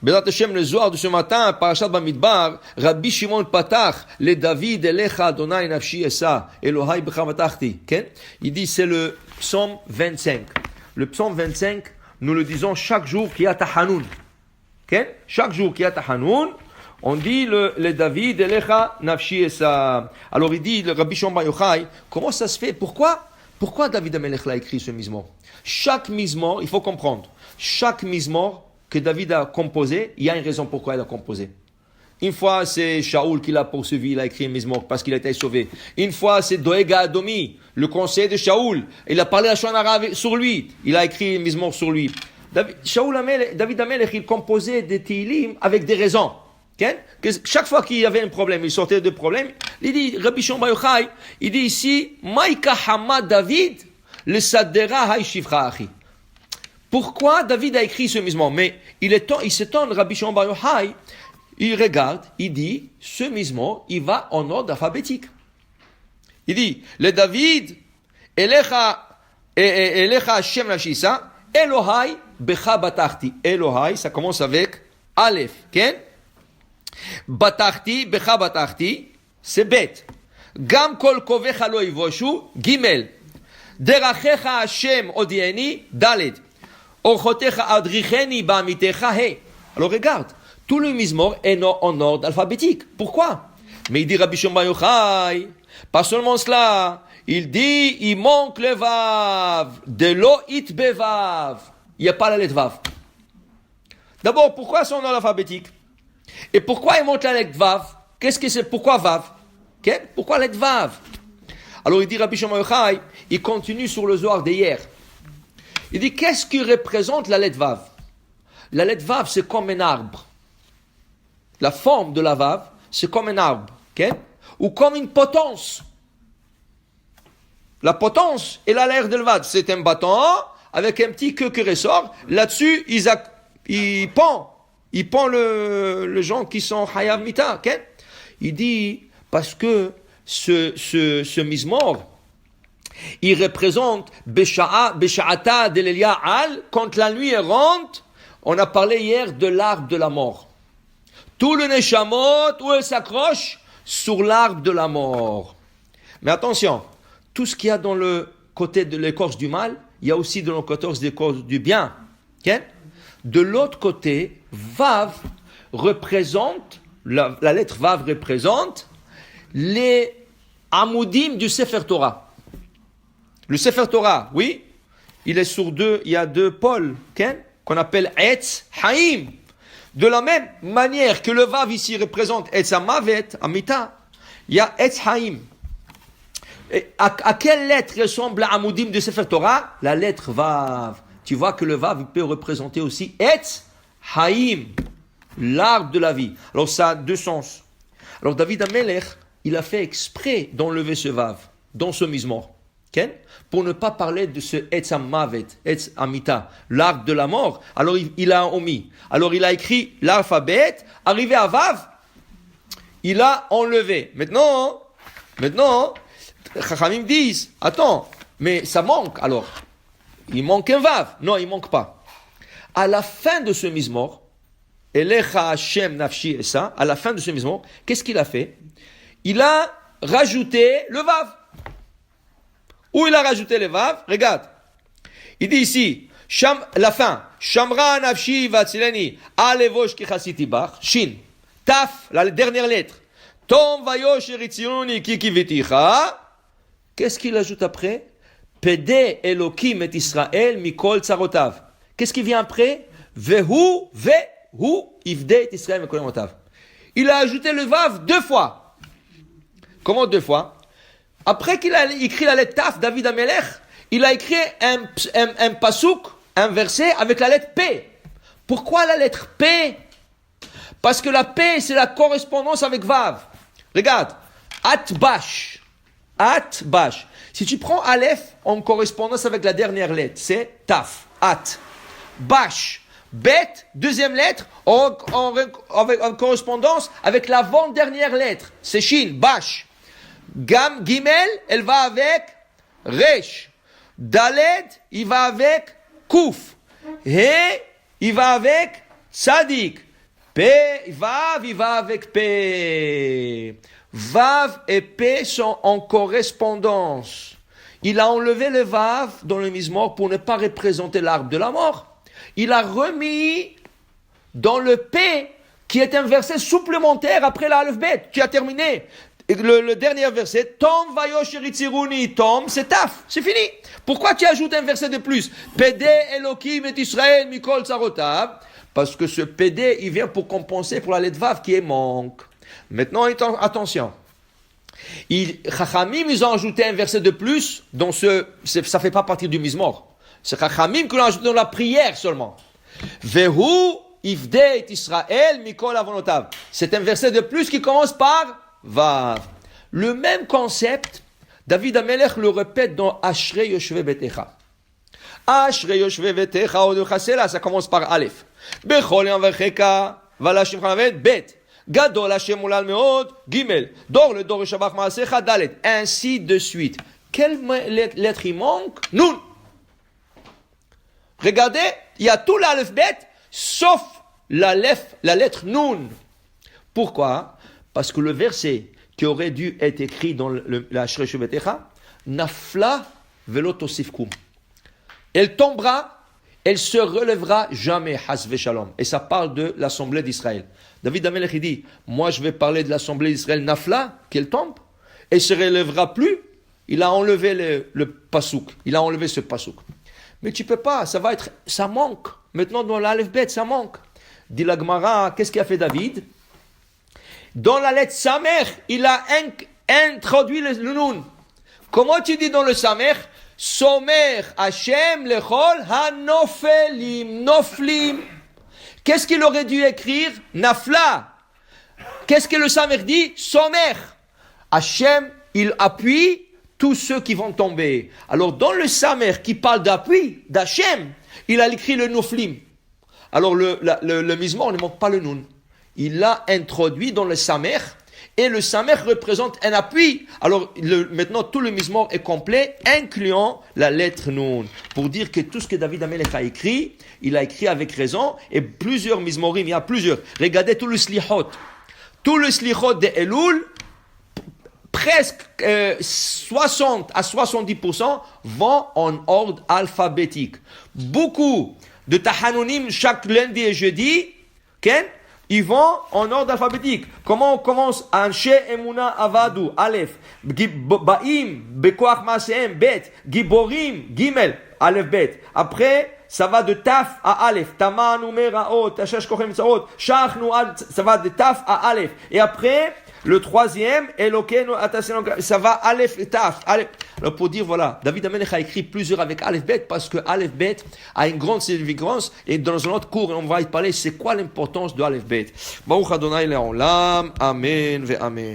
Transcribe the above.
Bezrat Hashem, le Zohar de ce matin, Parashat Bamidbar, Rabbi Shimon Patach, le David Elecha Adonai Nafshi Esa, Elohai Becha Batachti. Il dit, c'est le psaume 25. Le psaume 25, nous le disons chaque jour qu'il y a Tahanoun. Chaque jour qu'il y a Tahanoun, on dit le David Elecha Nafshi Esa. Alors il dit, le Rabbi Shimon Bar Yochai, comment ça se fait? Pourquoi David Amelech l'a écrit ce mizmor? Chaque mizmor, il faut comprendre, chaque mizmor que David a composé, il y a une raison pourquoi il a composé. Une fois, c'est Shaoul qui l'a poursuivi, il a écrit un mizmor parce qu'il a été sauvé. Une fois, c'est Doeg Adomi, le conseiller de Shaoul. Il a parlé à Shonara sur lui, il a écrit un mizmor sur lui. David Amelech, il composait des Tehillim avec des raisons. Que chaque fois qu'il y avait un problème, il sortait de problème. Il dit, Rabbi Shimon Bar Yochai, il dit ici, Maïka Hama David, le Sadera Hay Shivcha Achi. Pourquoi David a écrit ce mizmor? Mais il s'étonne, Rabbi Shimon Bar Yochai, il regarde, il dit, ce mizmor, il va en ordre alphabétique. Il dit, le David, Elecha Hashem Nashisa, Elohai Becha Batachti. Elohai, ça commence avec Aleph, Batachti, Becha Batachti, c'est bête. Gam kol kovecha lo yivoshu, Gimel. Derachecha Hashem odieni, Daled. Orchotecha adricheni ba'amitecha, He. Alors regarde, tout le mizmor est en ordre alphabétique. Pourquoi? Mais il dit Rabbi Shimon Bar Yochai, pas seulement cela, il dit, il manque le vav, de lo it bevav. Il n'y a pas la lettre vav. D'abord, pourquoi c'est en ordre alphabétique? Et pourquoi il monte la lettre vav? Qu'est-ce que c'est? Pourquoi vav? Pourquoi la lettre vav? Alors il dit Rabbi Shimon Bar Yochai, il continue sur le Zohar d'hier. Il dit, qu'est-ce qui représente la lettre vav? La lettre vav, c'est comme un arbre. La forme de la vav, c'est comme un arbre. Ou comme une potence. La potence, elle a l'air de vav. C'est un bâton avec un petit queue qui ressort. Là-dessus, il pend. Il pend le gens qui sont hayav mita. Il dit, parce que ce mizmor, il représente Besha'ata de l'Elia Al, quand la nuit rentre, on a parlé hier de l'arbre de la mort. Tout le Neshamot, où elle s'accroche, sur l'arbre de la mort. Mais attention, tout ce qu'il y a dans le côté de l'écorce du mal, il y a aussi dans le côté de l'écorce du bien. De l'autre côté, Vav représente, la lettre Vav représente les Amoudim du Sefer Torah. Le Sefer Torah, oui, il est sur il y a deux pôles, qu'on appelle Etz Haïm. De la même manière que le Vav ici représente Etz Amavet, Amita, il y a Etz Haïm. Et à quelle lettre ressemble Amoudim du Sefer Torah? La lettre Vav. Tu vois que le Vav peut représenter aussi Etz Haïm, l'arbre de la vie. Alors ça a deux sens. Alors David Amelech, il a fait exprès d'enlever ce Vav dans ce mizmor. Pour ne pas parler de ce Etz Amavet, Etz Amita, l'arbre de la mort. Alors il a omis. Alors il a écrit l'alphabet, arrivé à Vav, il a enlevé. Maintenant, Chachamim disent, attends, mais ça manque alors. Il manque un Vav. Non, il manque pas. À la fin de ce mizmor, Elecha Hashem Nafshi Esa, à la fin de ce mizmor, qu'est-ce qu'il a fait? Il a rajouté le Vav. Où il a rajouté le Vav? Regarde. Il dit ici, la fin. Shamra nafshi vatzileni alevosh ki chasiti bach. Shin. Taf, la dernière lettre. Tom vayosh eritzioni ki kiviticha. Qu'est-ce qu'il ajoute après? Pede Elokim et Israël mikol tsarotav. Qu'est-ce qui vient après? Vehu ifde et Israël mikol tsarotav. Il a ajouté le Vav deux fois. Comment deux fois? Après qu'il a écrit la lettre Taf, David Amelech, il a écrit un pasouk, un verset avec la lettre P. Pourquoi la lettre P? Parce que la P, c'est la correspondance avec Vav. Regarde. Atbash. Si tu prends Aleph en correspondance avec la dernière lettre, c'est Taf. At. Bash. Bet, deuxième lettre, en correspondance avec l'avant-dernière lettre. C'est Shin. Bash. Gimel, elle va avec Resh. Daled, il va avec Kouf. He, il va avec Tzadik. P, Vav, il va avec P. Vav et P sont en correspondance. Il a enlevé le Vav dans le Mizmor pour ne pas représenter l'arbre de la mort. Il a remis dans le P, qui est un verset supplémentaire après l'Aleph Bet. Tu as terminé. Le dernier verset, Tom vayosh eritziruni, Tom, c'est Taf, c'est fini. Pourquoi tu ajoutes un verset de plus? Pede Elokim et Israël mikol tsarotav. Parce que ce PD, il vient pour compenser pour la lettre Vav qui est manque. Maintenant, attention. Chachamim, ils ont ajouté un verset de plus, dont ça ne fait pas partie du Mizmor. C'est Chachamim qui l'ont ajouté dans la prière seulement. Vehu ifdeit Israël mikol avonotav. C'est un verset de plus qui commence par Vav. Le même concept, David Amelech le répète dans Ashrei Yoshve Betecha. Ashrei Yoshve Betecha Oduchasela, ça commence par Aleph. Bechol Yanvecheka, Valashim Chanavet, Bet. Gadol Hashem Ulal Meod, Gimel. Dor le Dor Shabach Maasecha, Dalet. Ainsi de suite. Quelle lettre il manque? Nun. Regardez, il y a tout l'Aleph Bet, sauf la lettre Nun. Pourquoi? Parce que le verset qui aurait dû être écrit dans la Ashrei Yoshve Betecha, Nafla velo tosifkum. Elle tombera, elle se relèvera jamais, hasve shalom. Et ça parle de l'assemblée d'Israël. David Amelech dit, moi je vais parler de l'assemblée d'Israël, Nafla, qu'elle tombe, elle se relèvera plus. Il a enlevé le pasouk, il a enlevé ce pasouk. Mais tu peux pas, ça manque. Maintenant dans l'Aleph Bet, ça manque. Dit la Gemara, qu'est-ce qu'a fait David? Dans la lettre Samer, il a introduit le Nun. Comment tu dis dans le Samer? Somer Hashem lechol hanofelim, noflim. Qu'est-ce qu'il aurait dû écrire? Nafla. Qu'est-ce que le Samer dit? Somer. Hashem, il appuie tous ceux qui vont tomber. Alors dans le Samer qui parle d'appui, d'Hashem, il a écrit le noflim. Alors le Mizmor ne manque pas le Nun. Il l'a introduit dans le Samer, et le Samer représente un appui. Alors maintenant tout le Mizmor est complet, incluant la lettre Nun. Pour dire que tout ce que David Amelech a écrit, il a écrit avec raison, et plusieurs Mizmorim, il y a plusieurs. Regardez tout le Slichot. Tout le Slichot de Elul, presque 60 à 70% vont en ordre alphabétique. Beaucoup de Tahanonim chaque lundi et jeudi, ils vont en ordre alphabétique. Comment on commence? Anshe Emuna Avadu, Aleph. Ba'im, Bekoach Maseem, Bet. Giborim, Gimel, Aleph, Bet. Après, ça va de Taf à Aleph. Tama, Numeraot, Tashash Kochem Tzarot. Shach, ça va de Taf à Aleph. Et après, le troisième, Elokenu Atasenon, ça va Aleph et Taf. Aleph. Alors pour dire, voilà, David Amelech a écrit plusieurs avec Aleph Bet parce que Aleph Bet a une grande significance, et dans un autre cours, on va y parler c'est quoi l'importance de Aleph Bet. Baruch Adonai Le'olam, Amen ve Amen.